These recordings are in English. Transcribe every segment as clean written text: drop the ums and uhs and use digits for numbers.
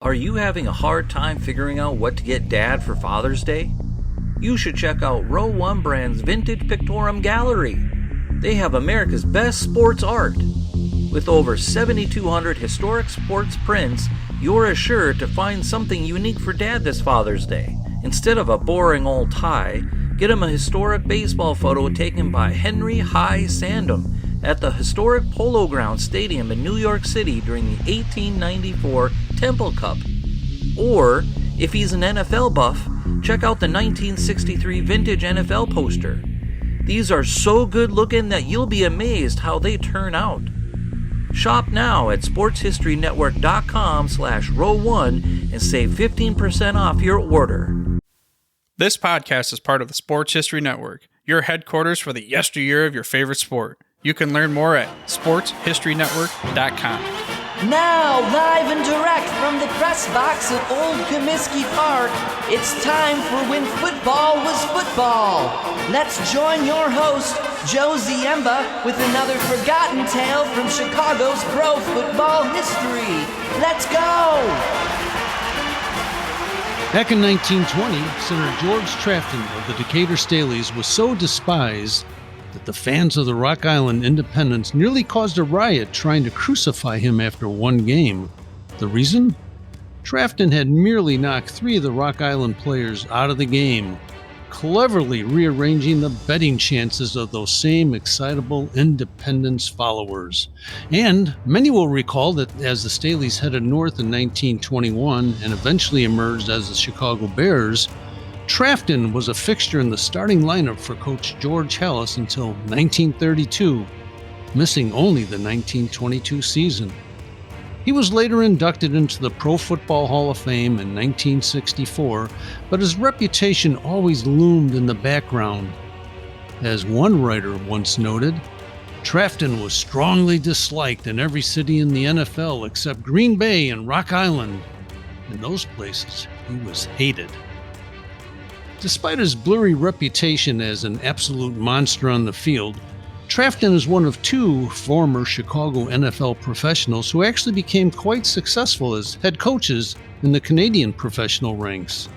Are you having a hard time figuring out what to get Dad for Father's Day? You should check out Row 1 Brand's Vintage Pictorum Gallery. They have America's best sports art. With over 7,200 historic sports prints, you're assured to find something unique for Dad this Father's Day. Instead of a boring old tie, get him a historic baseball photo taken by Henry High Sandham at the historic Polo Grounds Stadium in New York City during the 1894 Temple Cup. Or, if he's an NFL buff, check out the 1963 vintage NFL poster. These are so good looking that you'll be amazed how they turn out. Shop now at sportshistorynetwork.com/row1 and save 15% off your order. This podcast is part of the Sports History Network, your headquarters for the yesteryear of your favorite sport. You can learn more at sportshistorynetwork.com. Now, live and direct from the press box at Old Comiskey Park, it's time for When Football Was Football. Let's join your host, Joe Ziemba, with another forgotten tale from Chicago's pro football history. Let's go! Back in 1920, Senator George Trafton of the Decatur Staleys was so despised that the fans of the Rock Island Independents nearly caused a riot trying to crucify him after one game. The reason? Trafton had merely knocked 3 of the Rock Island players out of the game, cleverly rearranging the betting chances of those same excitable Independence followers. And many will recall that as the Staleys headed north in 1921 and eventually emerged as the Chicago Bears, Trafton was a fixture in the starting lineup for coach George Halas until 1932, missing only the 1922 season. He was later inducted into the Pro Football Hall of Fame in 1964, but his reputation always loomed in the background. As one writer once noted, Trafton was strongly disliked in every city in the NFL except Green Bay and Rock Island. In those places, he was hated. Despite his blurry reputation as an absolute monster on the field, Trafton is one of 2 former Chicago NFL professionals who actually became quite successful as head coaches in the Canadian professional ranks.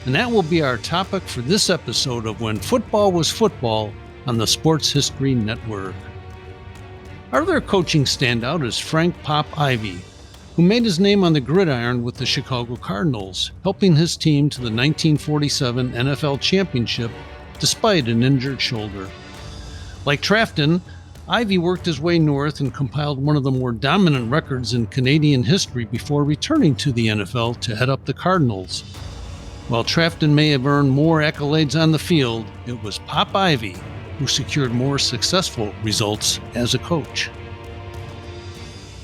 And that will be our topic for this episode of When Football Was Football on the Sports History Network. Our other coaching standout is Frank Pop Ivy, who made his name on the gridiron with the Chicago Cardinals, helping his team to the 1947 NFL Championship despite an injured shoulder. Like Trafton, Ivy worked his way north and compiled one of the more dominant records in Canadian history before returning to the NFL to head up the Cardinals. While Trafton may have earned more accolades on the field, it was Pop Ivy who secured more successful results as a coach.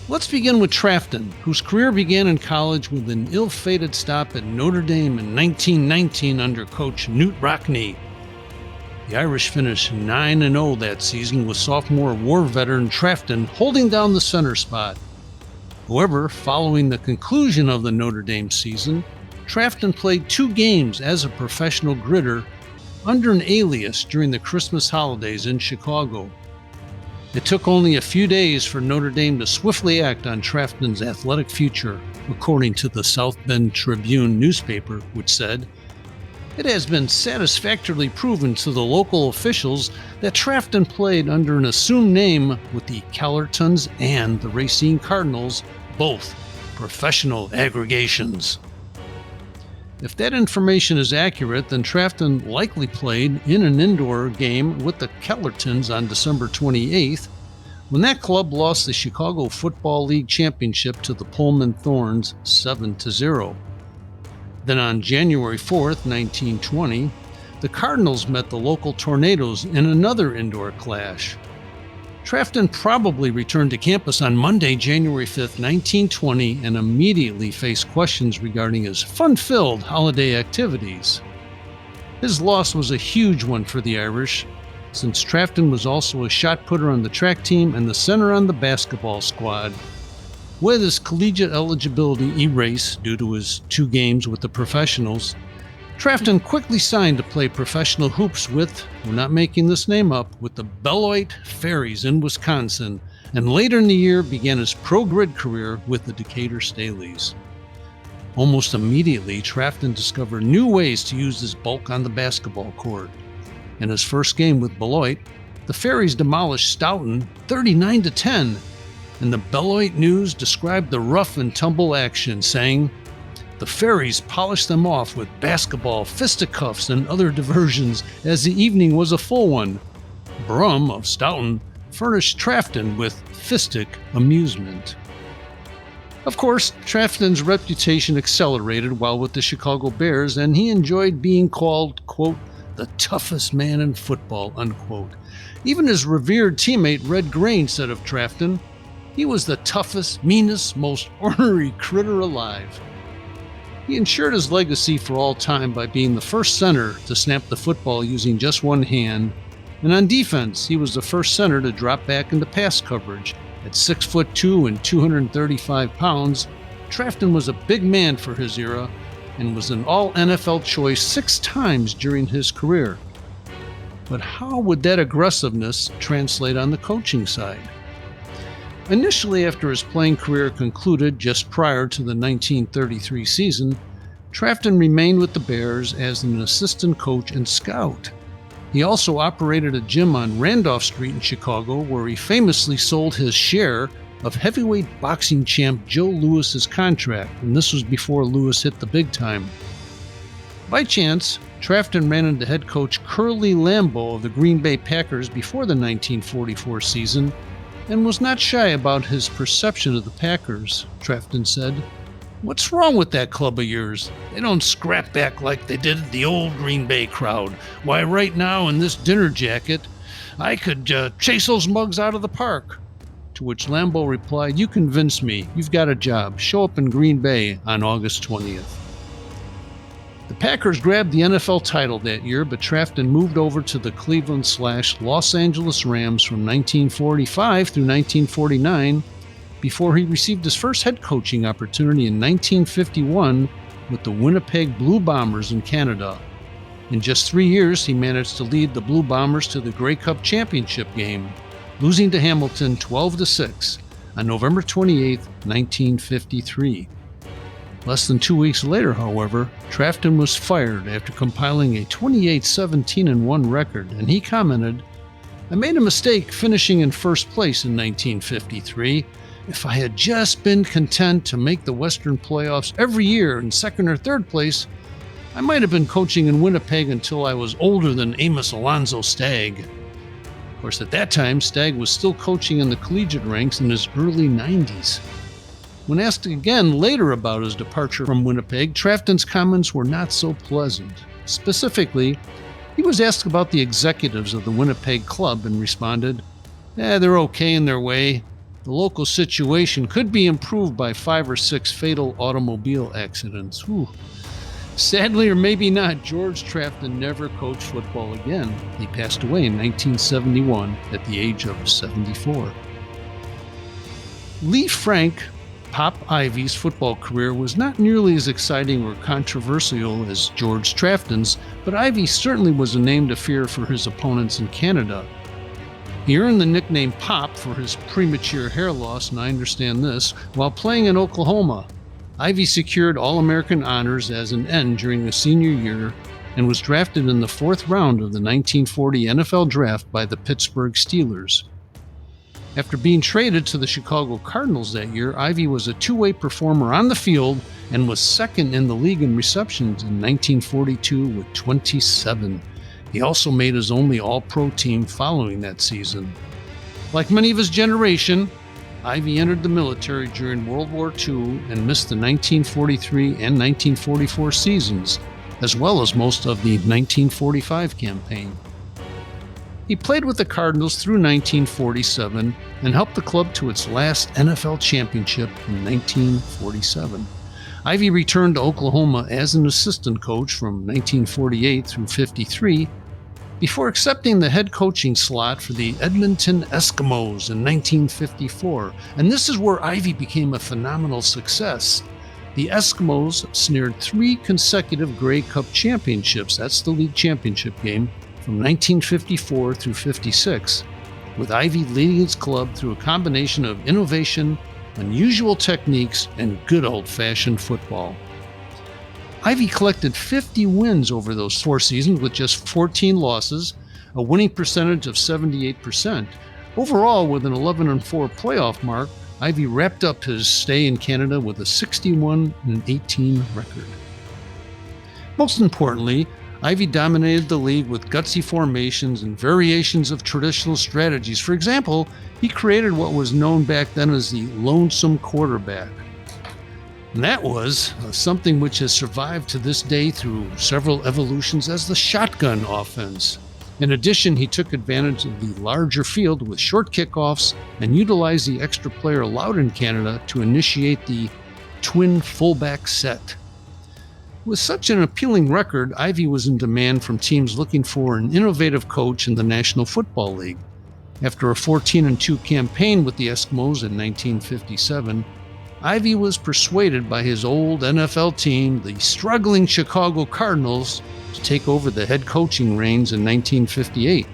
Let's begin with Trafton, whose career began in college with an ill-fated stop at Notre Dame in 1919 under coach Knute Rockne. The Irish finished 9-0 that season with sophomore war veteran Trafton holding down the center spot. However, following the conclusion of the Notre Dame season, Trafton played 2 games as a professional gritter under an alias during the Christmas holidays in Chicago. It took only a few days for Notre Dame to swiftly act on Trafton's athletic future, according to the South Bend Tribune newspaper, which said, "It has been satisfactorily proven to the local officials that Trafton played under an assumed name with the Callertons and the Racine Cardinals, both professional aggregations." If that information is accurate, then Trafton likely played in an indoor game with the Callertons on December 28th, when that club lost the Chicago Football League championship to the Pullman Thorns 7-0. Then on January 4th, 1920, the Cardinals met the local Tornadoes in another indoor clash. Trafton probably returned to campus on Monday, January 5th, 1920, and immediately faced questions regarding his fun-filled holiday activities. His loss was a huge one for the Irish, since Trafton was also a shot putter on the track team and the center on the basketball squad. With his collegiate eligibility erased due to his 2 games with the professionals, Trafton quickly signed to play professional hoops with, we're not making this name up, with the Beloit Fairies in Wisconsin, and later in the year began his pro grid career with the Decatur Staleys. Almost immediately, Trafton discovered new ways to use his bulk on the basketball court. In his first game with Beloit, the Fairies demolished Stoughton 39-10, and the Beloit News described the rough and tumble action, saying, "The Fairies polished them off with basketball, fisticuffs, and other diversions as the evening was a full one. Brum of Stoughton furnished Trafton with fistic amusement." Of course, Trafton's reputation accelerated while with the Chicago Bears, and he enjoyed being called, quote, "the toughest man in football," unquote. Even his revered teammate Red Grain said of Trafton, "He was the toughest, meanest, most ornery critter alive." He ensured his legacy for all time by being the first center to snap the football using just one hand, and on defense, he was the first center to drop back into pass coverage. At 6'2" and 235 pounds, Trafton was a big man for his era and was an all-NFL choice 6 times during his career. But how would that aggressiveness translate on the coaching side? Initially, after his playing career concluded just prior to the 1933 season, Trafton remained with the Bears as an assistant coach and scout. He also operated a gym on Randolph Street in Chicago, where he famously sold his share of heavyweight boxing champ Joe Louis's contract, and this was before Louis hit the big time. By chance, Trafton ran into head coach Curly Lambeau of the Green Bay Packers before the 1944 season, and was not shy about his perception of the Packers. Trafton said, "What's wrong with that club of yours? They don't scrap back like they did the old Green Bay crowd. Why, right now in this dinner jacket, I could chase those mugs out of the park." To which Lambeau replied, "You convinced me. You've got a job. Show up in Green Bay on August 20th. The Packers grabbed the NFL title that year, but Trafton moved over to the Cleveland/Los Angeles Rams from 1945 through 1949, before he received his first head coaching opportunity in 1951 with the Winnipeg Blue Bombers in Canada. In just 3 years, he managed to lead the Blue Bombers to the Grey Cup championship game, losing to Hamilton 12-6 on November 28, 1953. Less than 2 weeks later, however, Trafton was fired after compiling a 28-17-1 record, and he commented, "I made a mistake finishing in first place in 1953. If I had just been content to make the Western playoffs every year in second or third place, I might have been coaching in Winnipeg until I was older than Amos Alonzo Stagg." Of course, at that time, Stagg was still coaching in the collegiate ranks in his early 90s. When asked again later about his departure from Winnipeg, Trafton's comments were not so pleasant. Specifically, he was asked about the executives of the Winnipeg club and responded, "They're okay in their way. The local situation could be improved by 5 or 6 fatal automobile accidents." Whew. Sadly, or maybe not, George Trafton never coached football again. He passed away in 1971 at the age of 74. Lee Frank, Pop Ivey's football career was not nearly as exciting or controversial as George Trafton's, but Ivey certainly was a name to fear for his opponents in Canada. He earned the nickname Pop for his premature hair loss, and I understand this, while playing in Oklahoma. Ivey secured All-American honors as an end during the senior year and was drafted in the 4th round of the 1940 NFL Draft by the Pittsburgh Steelers. After being traded to the Chicago Cardinals that year, Ivey was a two-way performer on the field and was second in the league in receptions in 1942 with 27. He also made his only All-Pro team following that season. Like many of his generation, Ivey entered the military during World War II and missed the 1943 and 1944 seasons, as well as most of the 1945 campaign. He played with the Cardinals through 1947 and helped the club to its last NFL championship in 1947. Ivey returned to Oklahoma as an assistant coach from 1948 through 53 before accepting the head coaching slot for the Edmonton Eskimos in 1954. And this is where Ivey became a phenomenal success. The Eskimos snared 3 consecutive Grey Cup championships, that's the league championship game, from 1954 through 56, with Ivey leading his club through a combination of innovation, unusual techniques, and good old-fashioned football. Ivy collected 50 wins over those 4 seasons with just 14 losses, a winning percentage of 78%. Overall, with an 11-4 playoff mark, Ivy wrapped up his stay in Canada with a 61-18 record. Most importantly, Ivy dominated the league with gutsy formations and variations of traditional strategies. For example, he created what was known back then as the lonesome quarterback. And that was something which has survived to this day through several evolutions as the shotgun offense. In addition, he took advantage of the larger field with short kickoffs and utilized the extra player allowed in Canada to initiate the twin fullback set. With such an appealing record, Ivy was in demand from teams looking for an innovative coach in the National Football League. After a 14-2 campaign with the Eskimos in 1957, Ivy was persuaded by his old NFL team, the struggling Chicago Cardinals, to take over the head coaching reins in 1958.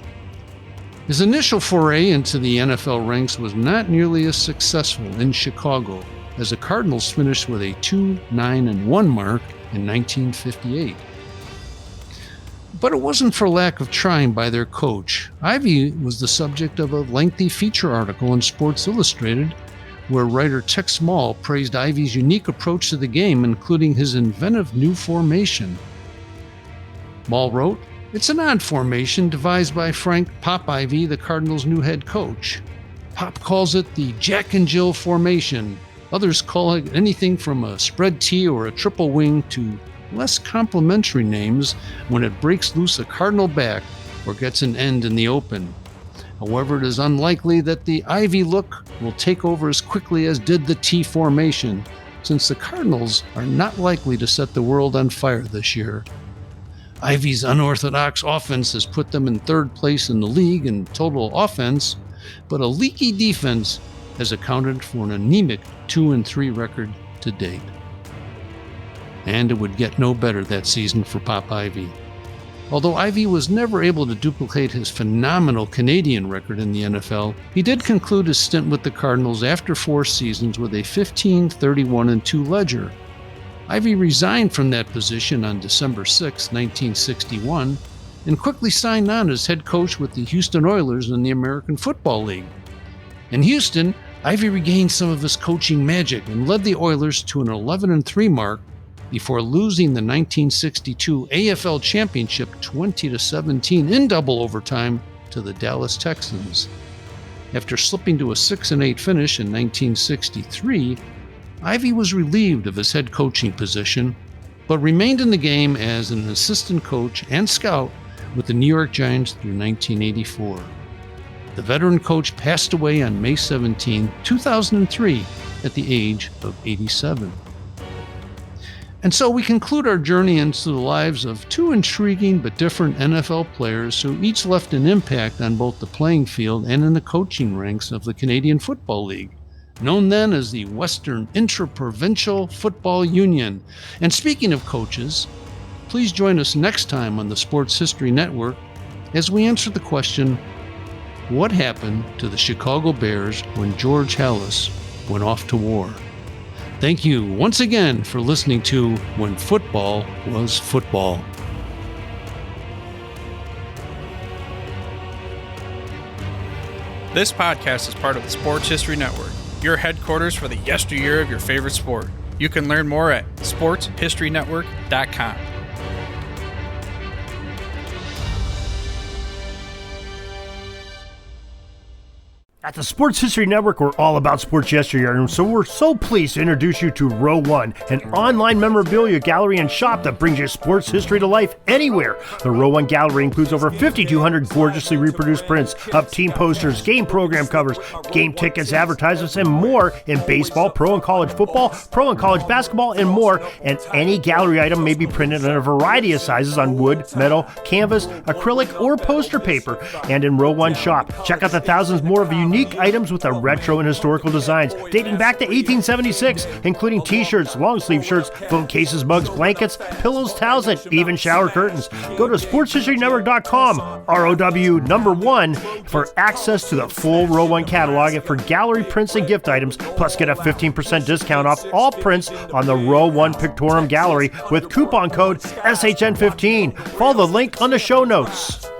His initial foray into the NFL ranks was not nearly as successful in Chicago, as the Cardinals finished with a 2-9-1 mark in 1958. But it wasn't for lack of trying by their coach. Ivy was the subject of a lengthy feature article in Sports Illustrated, where writer Tex Small praised Ivy's unique approach to the game, including his inventive new formation. Small wrote, "It's an odd formation devised by Frank Pop Ivy, the Cardinals' new head coach. Pop calls it the Jack and Jill formation. Others call it anything from a spread T or a triple wing to less complimentary names when it breaks loose a Cardinal back or gets an end in the open. However, it is unlikely that the Ivy look will take over as quickly as did the T formation, since the Cardinals are not likely to set the world on fire this year. Ivy's unorthodox offense has put them in 3rd place in the league in total offense, but a leaky defense has accounted for an anemic 2-3 record to date." And it would get no better that season for Pop Ivy. Although Ivy was never able to duplicate his phenomenal Canadian record in the NFL, he did conclude his stint with the Cardinals after 4 seasons with a 15-31-2 ledger. Ivy resigned from that position on December 6, 1961, and quickly signed on as head coach with the Houston Oilers in the American Football League. In Houston, Ivy regained some of his coaching magic and led the Oilers to an 11-3 mark before losing the 1962 AFL Championship 20-17 in double overtime to the Dallas Texans. After slipping to a 6-8 finish in 1963, Ivy was relieved of his head coaching position, but remained in the game as an assistant coach and scout with the New York Giants through 1984. The veteran coach passed away on May 17, 2003, at the age of 87. And so we conclude our journey into the lives of 2 intriguing but different NFL players who each left an impact on both the playing field and in the coaching ranks of the Canadian Football League, known then as the Western Interprovincial Football Union. And speaking of coaches, please join us next time on the Sports History Network as we answer the question, what happened to the Chicago Bears when George Halas went off to war? Thank you once again for listening to When Football Was Football. This podcast is part of the Sports History Network, your headquarters for the yesteryear of your favorite sport. You can learn more at sportshistorynetwork.com. At the Sports History Network, we're all about sports yesteryear, and so we're so pleased to introduce you to Row One, an online memorabilia gallery and shop that brings you sports history to life anywhere. The Row One gallery includes over 5,200 gorgeously reproduced prints of team posters, game program covers, game tickets, advertisements, and more in baseball, pro and college football, pro and college basketball, and more. And any gallery item may be printed in a variety of sizes on wood, metal, canvas, acrylic, or poster paper. And in Row One shop, check out the thousands more of unique unique items with a retro and historical designs dating back to 1876, including t-shirts, long sleeve shirts, phone cases, mugs, blankets, pillows, towels, and even shower curtains. Go to sportshistorynetwork.com, ROW1, for access to the full Row 1 catalog and for gallery prints and gift items, plus get a 15% discount off all prints on the Row 1 Pictorum Gallery with coupon code SHN15. Follow the link on the show notes.